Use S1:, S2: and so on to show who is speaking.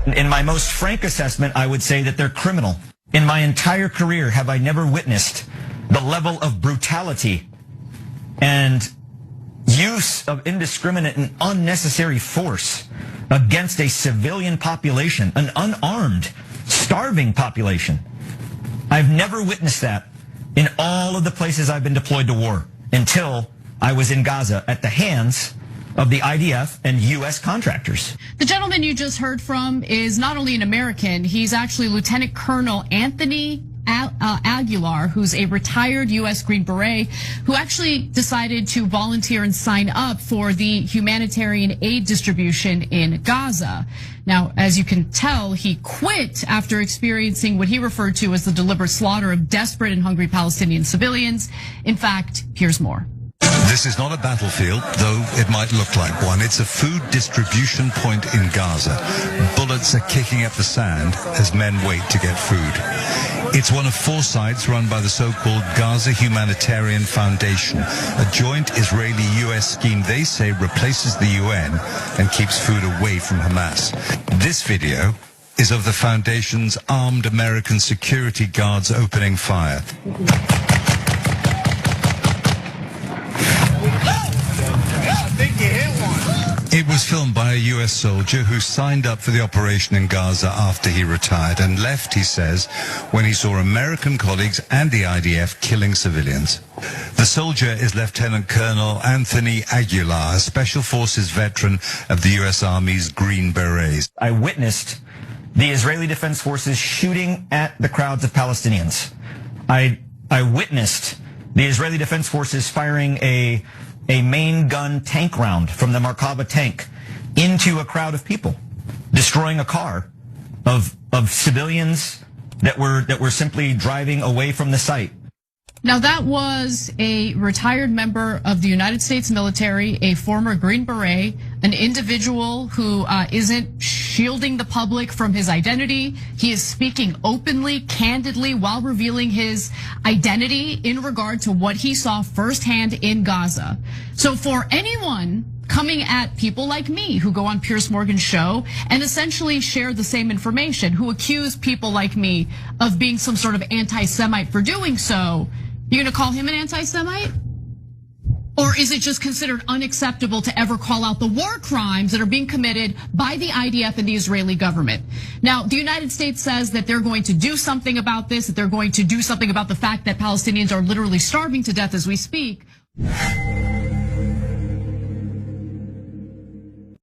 S1: In my most frank assessment, I would say that they're criminal. In my entire career, have I never witnessed the level of brutality and use of indiscriminate and unnecessary force against a civilian population, an unarmed, starving population. I've never witnessed that in all of the places I've been deployed to war until I was in Gaza at the hands of the IDF and U.S. contractors.
S2: The gentleman you just heard from is not only an American, he's actually Lieutenant Colonel Anthony Aguilar, who's a retired U.S. Green Beret, who actually decided to volunteer and sign up for the humanitarian aid distribution in Gaza. Now, as you can tell, he quit after experiencing what he referred to as the deliberate slaughter of desperate and hungry Palestinian civilians. In fact, here's more.
S3: This is not a battlefield, though it might look like one. It's a food distribution point in Gaza. Bullets are kicking up the sand as men wait to get food. It's one of 4 sites run by the so-called Gaza Humanitarian Foundation, a joint Israeli-US scheme they say replaces the UN and keeps food away from Hamas. This video is of the foundation's armed American security guards opening fire. It was filmed by a US soldier who signed up for the operation in Gaza after he retired and left, he says, when he saw American colleagues and the IDF killing civilians. The soldier is Lieutenant Colonel Anthony Aguilar, a Special Forces veteran of the US Army's Green Berets.
S1: I witnessed the Israeli Defense Forces shooting at the crowds of Palestinians. I witnessed the Israeli Defense Forces firing a main gun tank round from the Merkava tank into a crowd of people, destroying a car of civilians that were simply driving away from the site.
S2: Now that was a retired member of the United States military, a former Green Beret, an individual who isn't shielding the public from his identity. He is speaking openly, candidly, while revealing his identity in regard to what he saw firsthand in Gaza. So for anyone coming at people like me who go on Piers Morgan's show and essentially share the same information, who accuse people like me of being some sort of anti-Semite for doing so, you're gonna call him an anti-Semite? Or is it just considered unacceptable to ever call out the war crimes that are being committed by the IDF and the Israeli government? Now, the United States says that they're going to do something about this, that they're going to do something about the fact that Palestinians are literally starving to death as we speak.